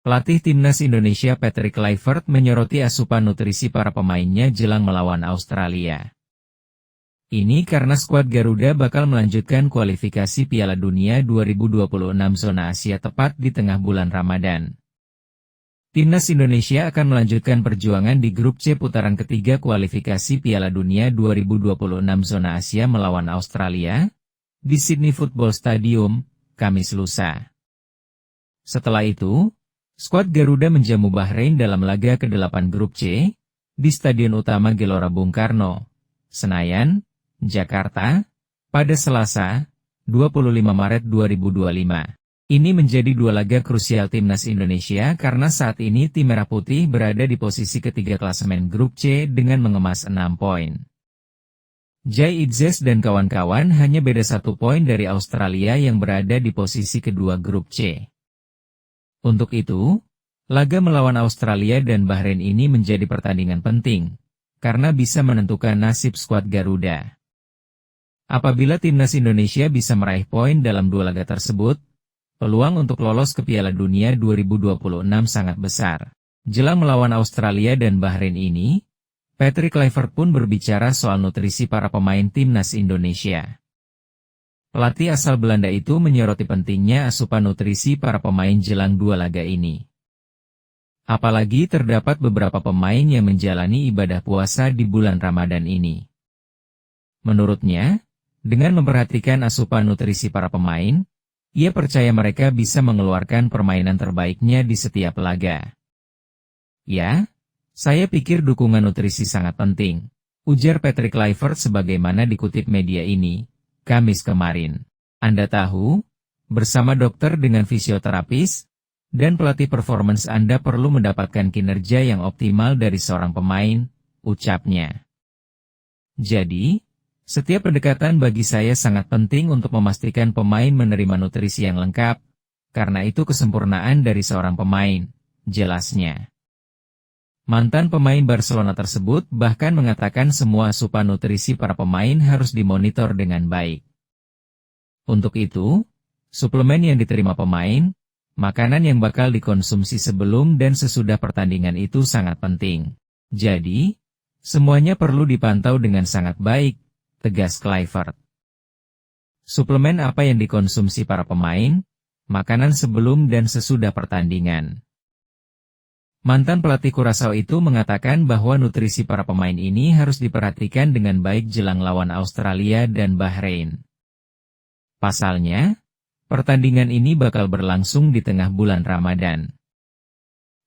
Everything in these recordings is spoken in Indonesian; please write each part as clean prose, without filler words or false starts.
Pelatih Timnas Indonesia Patrick Kluivert menyoroti asupan nutrisi para pemainnya jelang melawan Australia. Ini karena skuad Garuda bakal melanjutkan kualifikasi Piala Dunia 2026 zona Asia tepat di tengah bulan Ramadan. Timnas Indonesia akan melanjutkan perjuangan di grup C putaran ketiga kualifikasi Piala Dunia 2026 zona Asia melawan Australia di Sydney Football Stadium, Kamis lusa. Setelah itu, skuad Garuda menjamu Bahrain dalam laga ke-8 grup C di Stadion Utama Gelora Bung Karno, Senayan, Jakarta, pada Selasa, 25 Maret 2025. Ini menjadi dua laga krusial Timnas Indonesia karena saat ini tim Merah Putih berada di posisi ketiga klasemen grup C dengan mengemas 6 poin. Jai Idzes dan kawan-kawan hanya beda 1 poin dari Australia yang berada di posisi kedua grup C. Untuk itu, laga melawan Australia dan Bahrain ini menjadi pertandingan penting, karena bisa menentukan nasib skuad Garuda. Apabila Timnas Indonesia bisa meraih poin dalam dua laga tersebut, peluang untuk lolos ke Piala Dunia 2026 sangat besar. Jelang melawan Australia dan Bahrain ini, Patrick Kluivert pun berbicara soal nutrisi para pemain Timnas Indonesia. Pelatih asal Belanda itu menyoroti pentingnya asupan nutrisi para pemain jelang dua laga ini. Apalagi terdapat beberapa pemain yang menjalani ibadah puasa di bulan Ramadan ini. Menurutnya, dengan memperhatikan asupan nutrisi para pemain, ia percaya mereka bisa mengeluarkan permainan terbaiknya di setiap laga. Ya, saya pikir dukungan nutrisi sangat penting, ujar Patrick Kluivert sebagaimana dikutip media ini, Kamis kemarin. Anda tahu, bersama dokter dengan fisioterapis, dan pelatih performance Anda perlu mendapatkan kinerja yang optimal dari seorang pemain, ucapnya. Jadi, setiap pendekatan bagi saya sangat penting untuk memastikan pemain menerima nutrisi yang lengkap, karena itu kesempurnaan dari seorang pemain, jelasnya. Mantan pemain Barcelona tersebut bahkan mengatakan semua asupan nutrisi para pemain harus dimonitor dengan baik. Untuk itu, suplemen yang diterima pemain, makanan yang bakal dikonsumsi sebelum dan sesudah pertandingan itu sangat penting. Jadi, semuanya perlu dipantau dengan sangat baik, tegas Kluivert. Suplemen apa yang dikonsumsi para pemain, makanan sebelum dan sesudah pertandingan. Mantan pelatih Curaçao itu mengatakan bahwa nutrisi para pemain ini harus diperhatikan dengan baik jelang lawan Australia dan Bahrain. Pasalnya, pertandingan ini bakal berlangsung di tengah bulan Ramadan.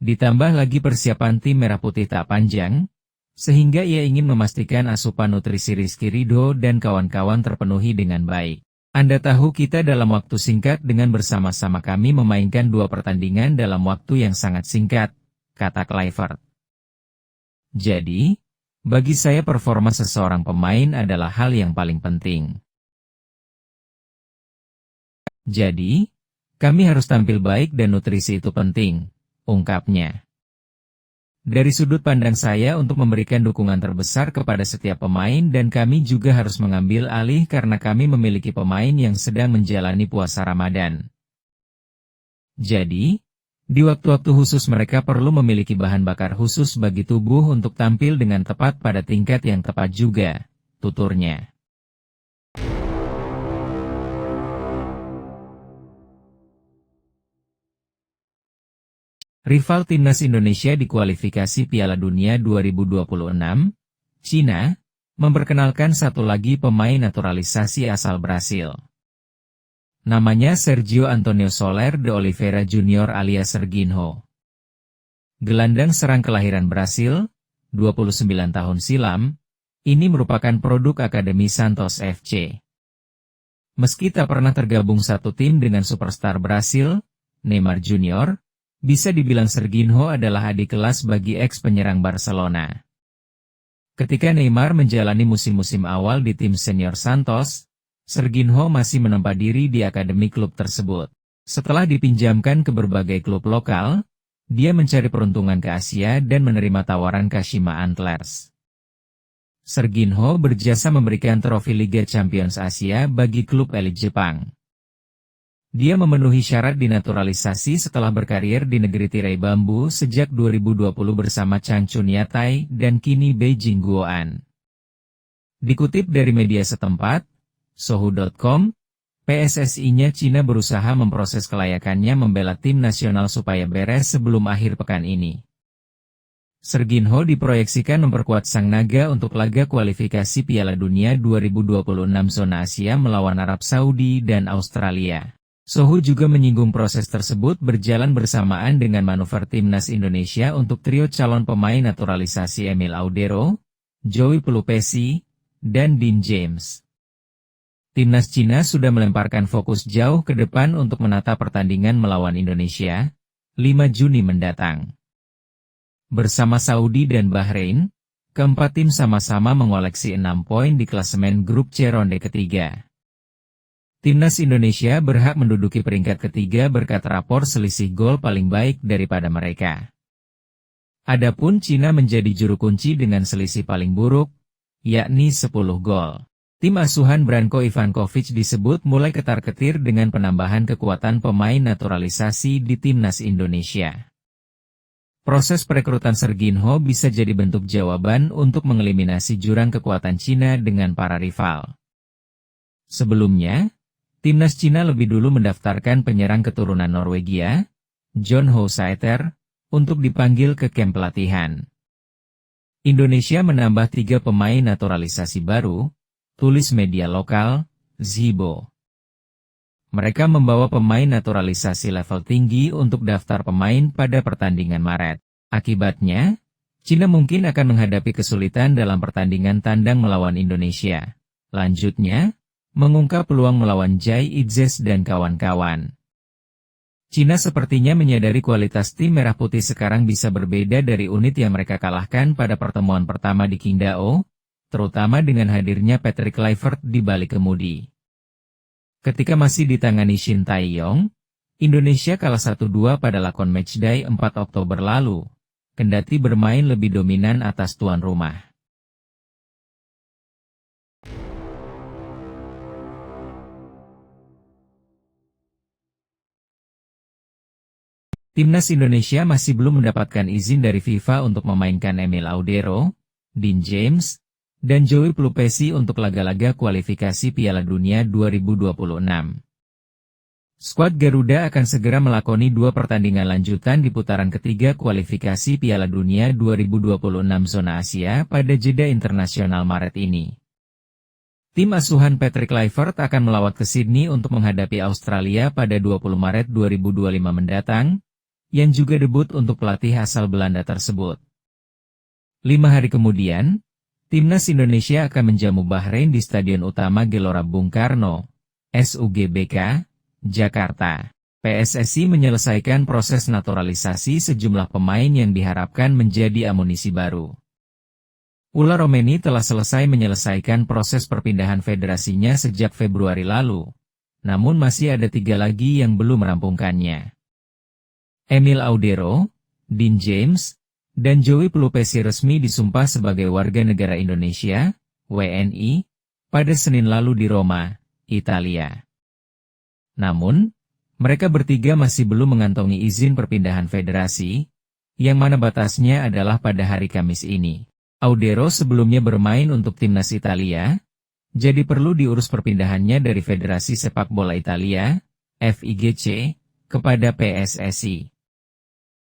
Ditambah lagi persiapan tim Merah Putih tak panjang, sehingga ia ingin memastikan asupan nutrisi Rizky Ridho dan kawan-kawan terpenuhi dengan baik. Anda tahu kita dalam waktu singkat dengan bersama-sama kami memainkan 2 pertandingan dalam waktu yang sangat singkat, kata Kluivert. Jadi, bagi saya performa seseorang pemain adalah hal yang paling penting. Jadi, kami harus tampil baik dan nutrisi itu penting, ungkapnya. Dari sudut pandang saya untuk memberikan dukungan terbesar kepada setiap pemain dan kami juga harus mengambil alih karena kami memiliki pemain yang sedang menjalani puasa Ramadan. Jadi, di waktu-waktu khusus mereka perlu memiliki bahan bakar khusus bagi tubuh untuk tampil dengan tepat pada tingkat yang tepat juga, tuturnya. Rival Timnas Indonesia di kualifikasi Piala Dunia 2026, Cina, memperkenalkan satu lagi pemain naturalisasi asal Brasil. Namanya Sergio Antonio Soler de Oliveira Junior alias Serginho. Gelandang serang kelahiran Brasil, 29 tahun silam, ini merupakan produk Akademi Santos FC. Meski tak pernah tergabung satu tim dengan superstar Brasil, Neymar Junior, bisa dibilang Serginho adalah adik kelas bagi ex-penyerang Barcelona. Ketika Neymar menjalani musim-musim awal di tim senior Santos, Serginho masih menempa diri di akademi klub tersebut. Setelah dipinjamkan ke berbagai klub lokal, dia mencari peruntungan ke Asia dan menerima tawaran Kashima Antlers. Serginho berjasa memberikan trofi Liga Champions Asia bagi klub elit Jepang. Dia memenuhi syarat dinaturalisasi setelah berkarier di negeri tirai bambu sejak 2020 bersama Changchun Yatai dan kini Beijing Guoan. Dikutip dari media setempat, Sohu.com, PSSI-nya Cina berusaha memproses kelayakannya membela tim nasional supaya beres sebelum akhir pekan ini. Serginho diproyeksikan memperkuat Sang Naga untuk laga kualifikasi Piala Dunia 2026 zona Asia melawan Arab Saudi dan Australia. Sohu juga menyinggung proses tersebut berjalan bersamaan dengan manuver timnas Indonesia untuk trio calon pemain naturalisasi Emil Audero, Joey Pelupesi, dan Dean James. Timnas Cina sudah melemparkan fokus jauh ke depan untuk menata pertandingan melawan Indonesia, 5 Juni mendatang. Bersama Saudi dan Bahrain, keempat tim sama-sama mengoleksi 6 poin di klasemen grup C ronde ketiga. Timnas Indonesia berhak menduduki peringkat ketiga berkat rapor selisih gol paling baik daripada mereka. Adapun Cina menjadi juru kunci dengan selisih paling buruk, yakni 10 gol. Tim asuhan Branko Ivankovic disebut mulai ketar-ketir dengan penambahan kekuatan pemain naturalisasi di Timnas Indonesia. Proses perekrutan Serginho bisa jadi bentuk jawaban untuk mengeliminasi jurang kekuatan Cina dengan para rival. Sebelumnya, Timnas Cina lebih dulu mendaftarkan penyerang keturunan Norwegia, John Houseiter, untuk dipanggil ke kamp pelatihan. Indonesia menambah 3 pemain naturalisasi baru, tulis media lokal, Zibo. Mereka membawa pemain naturalisasi level tinggi untuk daftar pemain pada pertandingan Maret. Akibatnya, Cina mungkin akan menghadapi kesulitan dalam pertandingan tandang melawan Indonesia. Lanjutnya, mengungkap peluang melawan Jai Itzes dan kawan-kawan. Cina sepertinya menyadari kualitas tim Merah Putih sekarang bisa berbeda dari unit yang mereka kalahkan pada pertemuan pertama di Qingdao, terutama dengan hadirnya Patrick Kluivert di balik kemudi. Ketika masih ditangani Shin Tae-yong, Indonesia kalah 1-2 pada lakon matchday 4 Oktober lalu, kendati bermain lebih dominan atas tuan rumah. Timnas Indonesia masih belum mendapatkan izin dari FIFA untuk memainkan Emil Audero, Dean James, dan Joey Pelupesi untuk laga-laga kualifikasi Piala Dunia 2026. Skuad Garuda akan segera melakoni 2 pertandingan lanjutan di putaran ketiga kualifikasi Piala Dunia 2026 zona Asia pada jeda internasional Maret ini. Tim asuhan Patrick Kluivert akan melawat ke Sydney untuk menghadapi Australia pada 20 Maret 2025 mendatang, yang juga debut untuk pelatih asal Belanda tersebut. 5 hari kemudian, Timnas Indonesia akan menjamu Bahrain di Stadion Utama Gelora Bung Karno, SUGBK, Jakarta. PSSI menyelesaikan proses naturalisasi sejumlah pemain yang diharapkan menjadi amunisi baru. Ula Romeni telah selesai menyelesaikan proses perpindahan federasinya sejak Februari lalu, namun masih ada 3 lagi yang belum merampungkannya. Emil Audero, Dean James, dan Joey Pelupesi resmi disumpah sebagai warga negara Indonesia, WNI, pada Senin lalu di Roma, Italia. Namun, mereka bertiga masih belum mengantongi izin perpindahan federasi, yang mana batasnya adalah pada hari Kamis ini. Audero sebelumnya bermain untuk timnas Italia, jadi perlu diurus perpindahannya dari Federasi Sepak Bola Italia, FIGC, kepada PSSI.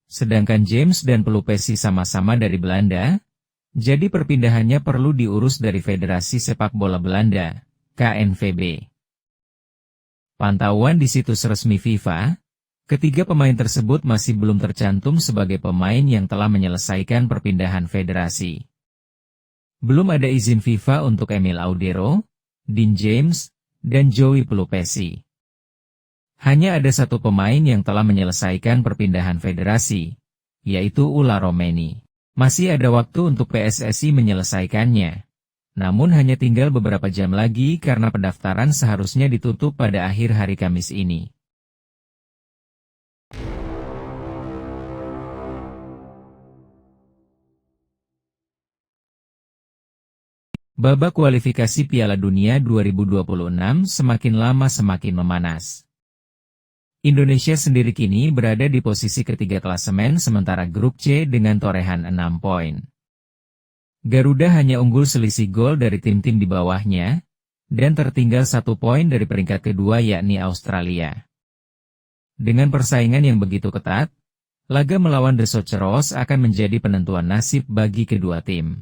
Sedangkan James dan Pelupesi sama-sama dari Belanda, jadi perpindahannya perlu diurus dari Federasi Sepak Bola Belanda, KNVB. Pantauan di situs resmi FIFA, ketiga pemain tersebut masih belum tercantum sebagai pemain yang telah menyelesaikan perpindahan federasi. Belum ada izin FIFA untuk Emil Audero, Dean James, dan Joey Pelupesi. Hanya ada 1 pemain yang telah menyelesaikan perpindahan federasi, yaitu Ula Romeni. Masih ada waktu untuk PSSI menyelesaikannya. Namun hanya tinggal beberapa jam lagi karena pendaftaran seharusnya ditutup pada akhir hari Kamis ini. Babak kualifikasi Piala Dunia 2026 semakin lama semakin memanas. Indonesia sendiri kini berada di posisi ketiga klasemen sementara grup C dengan torehan 6 poin. Garuda hanya unggul selisih gol dari tim-tim di bawahnya, dan tertinggal 1 poin dari peringkat kedua yakni Australia. Dengan persaingan yang begitu ketat, laga melawan The Socceroos akan menjadi penentuan nasib bagi kedua tim.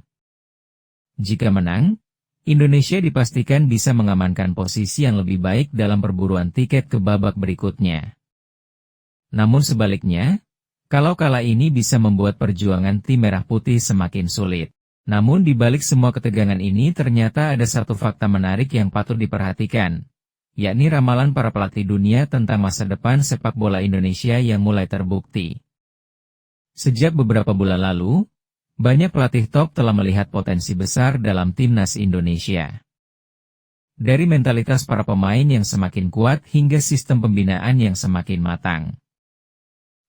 Jika menang, Indonesia dipastikan bisa mengamankan posisi yang lebih baik dalam perburuan tiket ke babak berikutnya. Namun sebaliknya, kalau kalah ini bisa membuat perjuangan tim merah putih semakin sulit. Namun di balik semua ketegangan ini ternyata ada satu fakta menarik yang patut diperhatikan, yakni ramalan para pelatih dunia tentang masa depan sepak bola Indonesia yang mulai terbukti. Sejak beberapa bulan lalu, banyak pelatih top telah melihat potensi besar dalam timnas Indonesia. Dari mentalitas para pemain yang semakin kuat hingga sistem pembinaan yang semakin matang.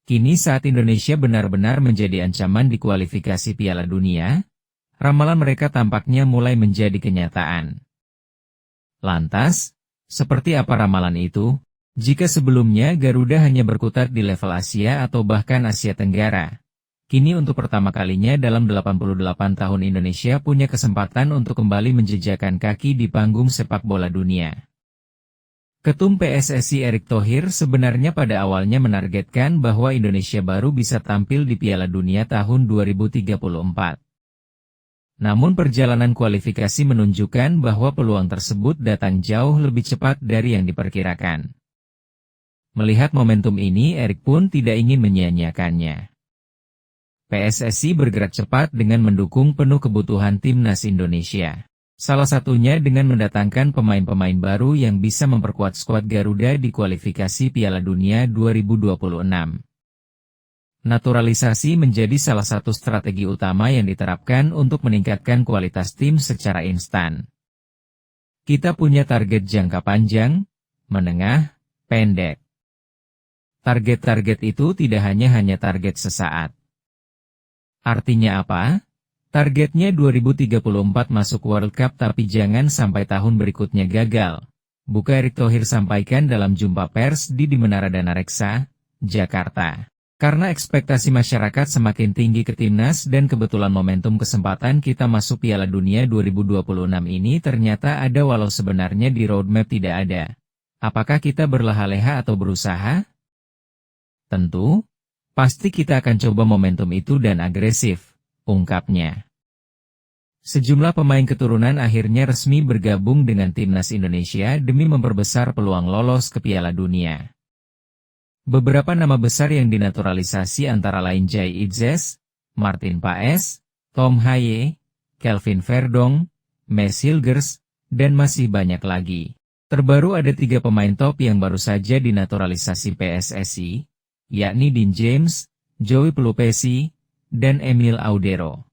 Kini saat Indonesia benar-benar menjadi ancaman di kualifikasi Piala Dunia, ramalan mereka tampaknya mulai menjadi kenyataan. Lantas, seperti apa ramalan itu? Jika sebelumnya Garuda hanya berkutat di level Asia atau bahkan Asia Tenggara, kini untuk pertama kalinya dalam 88 tahun Indonesia punya kesempatan untuk kembali menjejakkan kaki di panggung sepak bola dunia. Ketum PSSI Erick Thohir sebenarnya pada awalnya menargetkan bahwa Indonesia baru bisa tampil di Piala Dunia tahun 2034. Namun perjalanan kualifikasi menunjukkan bahwa peluang tersebut datang jauh lebih cepat dari yang diperkirakan. Melihat momentum ini, Erick pun tidak ingin menyia-nyiakannya. PSSI bergerak cepat dengan mendukung penuh kebutuhan timnas Indonesia. Salah satunya dengan mendatangkan pemain-pemain baru yang bisa memperkuat skuad Garuda di kualifikasi Piala Dunia 2026. Naturalisasi menjadi salah satu strategi utama yang diterapkan untuk meningkatkan kualitas tim secara instan. Kita punya target jangka panjang, menengah, pendek. Target-target itu tidak hanya target sesaat. Artinya apa? Targetnya 2034 masuk World Cup tapi jangan sampai tahun berikutnya gagal. Buka Erick Thohir sampaikan dalam jumpa pers di Menara Dana Reksa, Jakarta. Karena ekspektasi masyarakat semakin tinggi ke timnas dan kebetulan momentum kesempatan kita masuk Piala Dunia 2026 ini ternyata ada walau sebenarnya di roadmap tidak ada. Apakah kita berleha-leha atau berusaha? Tentu, pasti kita akan coba momentum itu dan agresif, ungkapnya. Sejumlah pemain keturunan akhirnya resmi bergabung dengan timnas Indonesia demi memperbesar peluang lolos ke Piala Dunia. Beberapa nama besar yang dinaturalisasi antara lain Jai Idzes, Martin Paes, Tom Haye, Kelvin Verdong, Mes Hilgers, dan masih banyak lagi. Terbaru ada 3 pemain top yang baru saja dinaturalisasi PSSI, yakni Dean James, Joey Pelupesi, dan Emil Audero.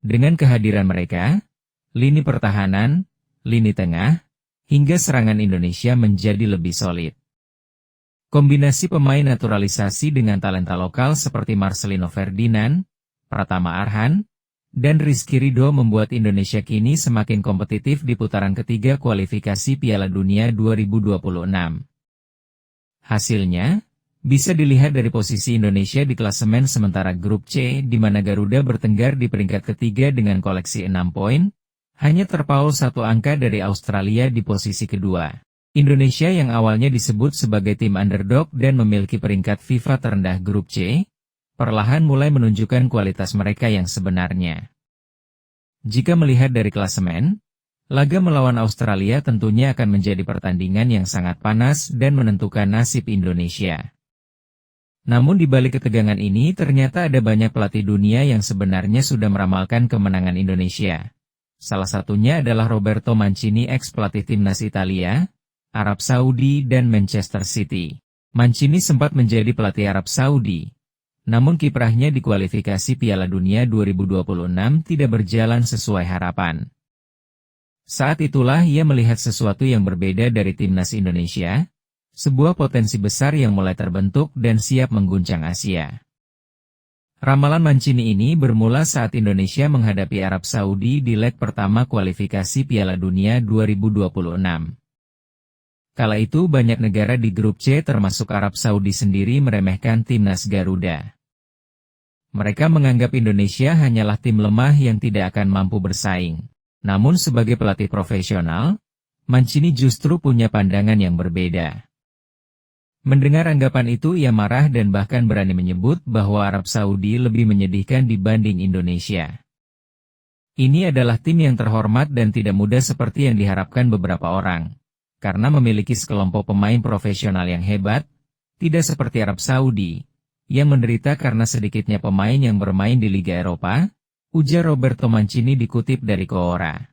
Dengan kehadiran mereka, lini pertahanan, lini tengah, hingga serangan Indonesia menjadi lebih solid. Kombinasi pemain naturalisasi dengan talenta lokal seperti Marcelino Ferdinand, Pratama Arhan, dan Rizky Ridho membuat Indonesia kini semakin kompetitif di putaran ketiga kualifikasi Piala Dunia 2026. Hasilnya, bisa dilihat dari posisi Indonesia di klasemen sementara grup C di mana Garuda bertengger di peringkat ketiga dengan koleksi 6 poin, hanya terpaut 1 angka dari Australia di posisi kedua. Indonesia yang awalnya disebut sebagai tim underdog dan memiliki peringkat FIFA terendah grup C, perlahan mulai menunjukkan kualitas mereka yang sebenarnya. Jika melihat dari klasemen, laga melawan Australia tentunya akan menjadi pertandingan yang sangat panas dan menentukan nasib Indonesia. Namun di balik ketegangan ini ternyata ada banyak pelatih dunia yang sebenarnya sudah meramalkan kemenangan Indonesia. Salah satunya adalah Roberto Mancini ex-pelatih timnas Italia, Arab Saudi dan Manchester City. Mancini sempat menjadi pelatih Arab Saudi, namun kiprahnya di kualifikasi Piala Dunia 2026 tidak berjalan sesuai harapan. Saat itulah ia melihat sesuatu yang berbeda dari timnas Indonesia, sebuah potensi besar yang mulai terbentuk dan siap mengguncang Asia. Ramalan Mancini ini bermula saat Indonesia menghadapi Arab Saudi di leg pertama kualifikasi Piala Dunia 2026. Kala itu banyak negara di grup C termasuk Arab Saudi sendiri meremehkan timnas Garuda. Mereka menganggap Indonesia hanyalah tim lemah yang tidak akan mampu bersaing. Namun sebagai pelatih profesional, Mancini justru punya pandangan yang berbeda. Mendengar anggapan itu ia marah dan bahkan berani menyebut bahwa Arab Saudi lebih menyedihkan dibanding Indonesia. Ini adalah tim yang terhormat dan tidak mudah seperti yang diharapkan beberapa orang. Karena memiliki sekelompok pemain profesional yang hebat, tidak seperti Arab Saudi, yang menderita karena sedikitnya pemain yang bermain di Liga Eropa, ujar Roberto Mancini dikutip dari Quora.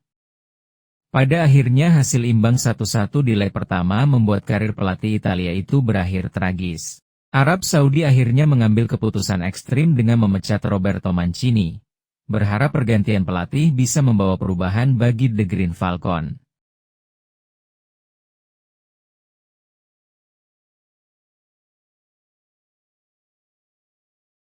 Pada akhirnya hasil imbang 1-1 di leg pertama membuat karir pelatih Italia itu berakhir tragis. Arab Saudi akhirnya mengambil keputusan ekstrim dengan memecat Roberto Mancini, berharap pergantian pelatih bisa membawa perubahan bagi The Green Falcon.